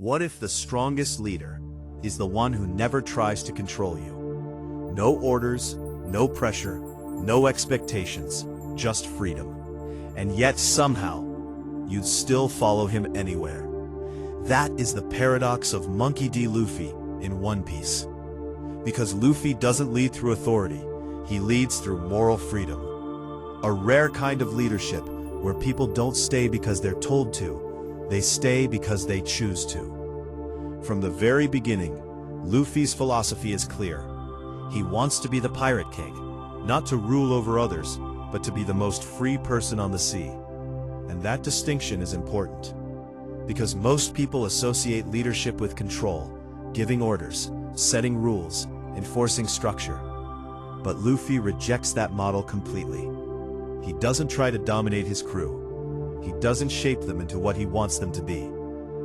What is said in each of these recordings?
What if the strongest leader is the one who never tries to control you? No orders, no pressure, no expectations, just freedom. And yet somehow, you'd still follow him anywhere. That is the paradox of Monkey D. Luffy in One Piece. Because Luffy doesn't lead through authority, he leads through moral freedom. A rare kind of leadership where people don't stay because they're told to, they stay because they choose to. From the very beginning, Luffy's philosophy is clear. He wants to be the Pirate King, not to rule over others, but to be the most free person on the sea. And that distinction is important. Because most people associate leadership with control, giving orders, setting rules, enforcing structure. But Luffy rejects that model completely. He doesn't try to dominate his crew. He doesn't shape them into what he wants them to be.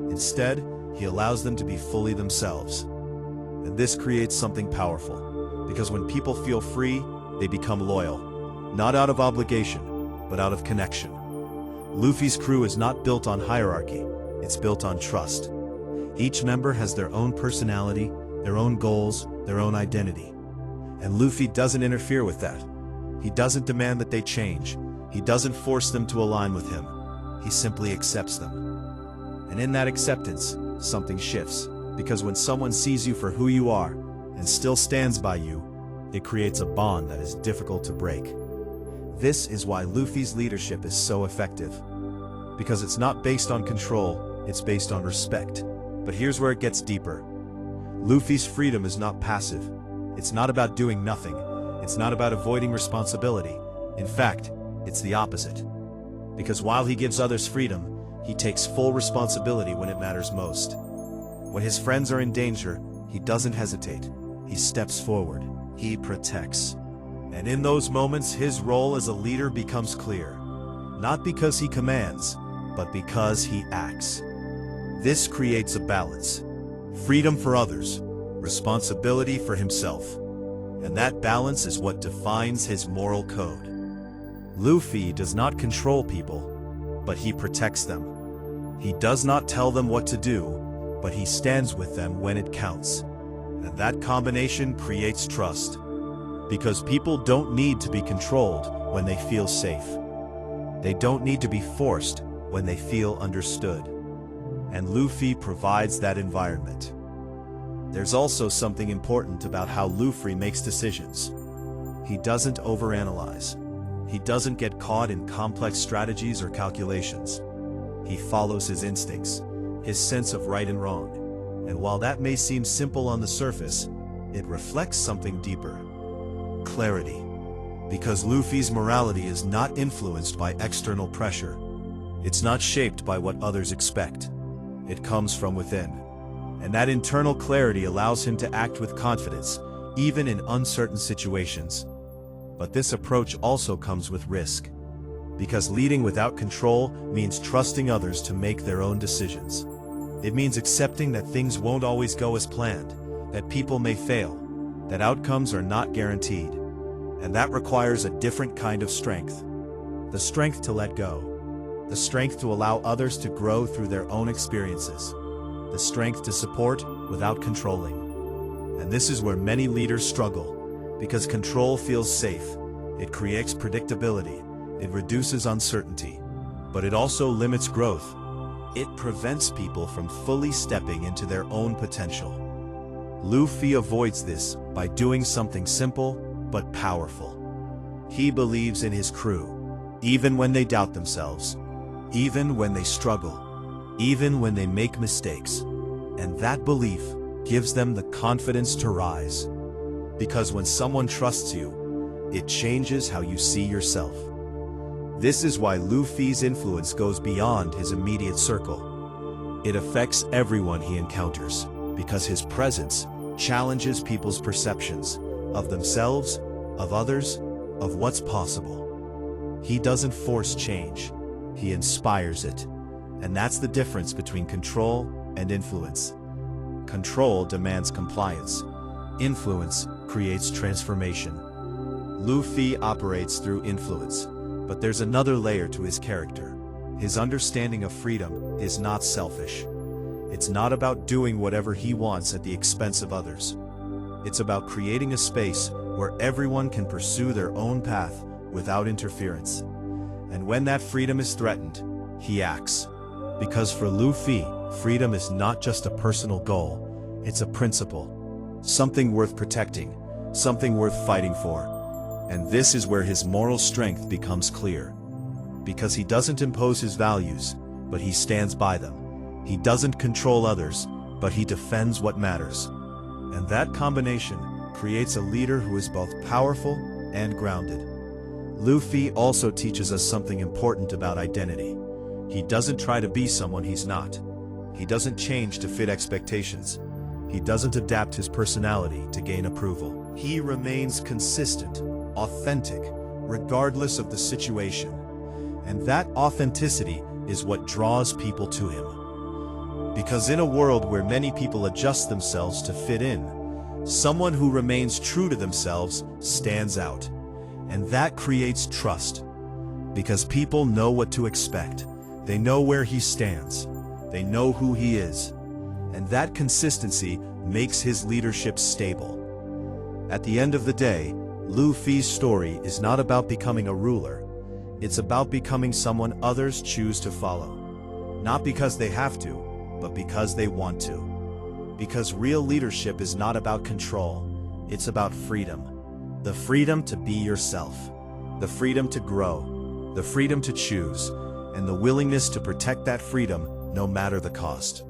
Instead, he allows them to be fully themselves. And this creates something powerful, because when people feel free, they become loyal, not out of obligation, but out of connection. Luffy's crew is not built on hierarchy, it's built on trust. Each member has their own personality, their own goals, their own identity. And Luffy doesn't interfere with that. He doesn't demand that they change. He doesn't force them to align with him. He simply accepts them. And in that acceptance, something shifts. Because when someone sees you for who you are, and still stands by you, it creates a bond that is difficult to break. This is why Luffy's leadership is so effective. Because it's not based on control, it's based on respect. But here's where it gets deeper. Luffy's freedom is not passive. It's not about doing nothing. It's not about avoiding responsibility. In fact, it's the opposite. Because while he gives others freedom, he takes full responsibility when it matters most. When his friends are in danger, he doesn't hesitate. He steps forward. He protects. And in those moments, his role as a leader becomes clear. Not because he commands, but because he acts. This creates a balance. Freedom for others, responsibility for himself. And that balance is what defines his moral code. Luffy does not control people, but he protects them. He does not tell them what to do, but he stands with them when it counts. And that combination creates trust. Because people don't need to be controlled when they feel safe. They don't need to be forced when they feel understood. And Luffy provides that environment. There's also something important about how Luffy makes decisions. He doesn't overanalyze. He doesn't get caught in complex strategies or calculations. He follows his instincts, his sense of right and wrong. And while that may seem simple on the surface, it reflects something deeper. Clarity. Because Luffy's morality is not influenced by external pressure. It's not shaped by what others expect. It comes from within. And that internal clarity allows him to act with confidence, even in uncertain situations. But this approach also comes with risk. Because leading without control means trusting others to make their own decisions. It means accepting that things won't always go as planned, that people may fail, that outcomes are not guaranteed. And that requires a different kind of strength. The strength to let go. The strength to allow others to grow through their own experiences. The strength to support without controlling. And this is where many leaders struggle, because control feels safe. It creates predictability. It reduces uncertainty. But it also limits growth. It prevents people from fully stepping into their own potential. Luffy avoids this by doing something simple but powerful. He believes in his crew, even when they doubt themselves, even when they struggle, even when they make mistakes. And that belief gives them the confidence to rise. Because when someone trusts you, it changes how you see yourself. This is why Luffy's influence goes beyond his immediate circle. It affects everyone he encounters, because his presence challenges people's perceptions of themselves, of others, of what's possible. He doesn't force change, he inspires it. And that's the difference between control and influence. Control demands compliance. Influence creates transformation. Luffy operates through influence, but there's another layer to his character. His understanding of freedom is not selfish. It's not about doing whatever he wants at the expense of others. It's about creating a space where everyone can pursue their own path without interference. And when that freedom is threatened, he acts. Because for Luffy, freedom is not just a personal goal, it's a principle. Something worth protecting, something worth fighting for. And this is where his moral strength becomes clear. Because he doesn't impose his values, but he stands by them. He doesn't control others, but he defends what matters. And that combination creates a leader who is both powerful and grounded. Luffy also teaches us something important about identity. He doesn't try to be someone he's not. He doesn't change to fit expectations. He doesn't adapt his personality to gain approval. He remains consistent, authentic, regardless of the situation. And that authenticity is what draws people to him. Because in a world where many people adjust themselves to fit in, someone who remains true to themselves stands out. And that creates trust. Because people know what to expect. They know where he stands. They know who he is. And that consistency makes his leadership stable. At the end of the day, Luffy's story is not about becoming a ruler. It's about becoming someone others choose to follow. Not because they have to, but because they want to. Because real leadership is not about control. It's about freedom. The freedom to be yourself. The freedom to grow. The freedom to choose. And the willingness to protect that freedom no matter the cost.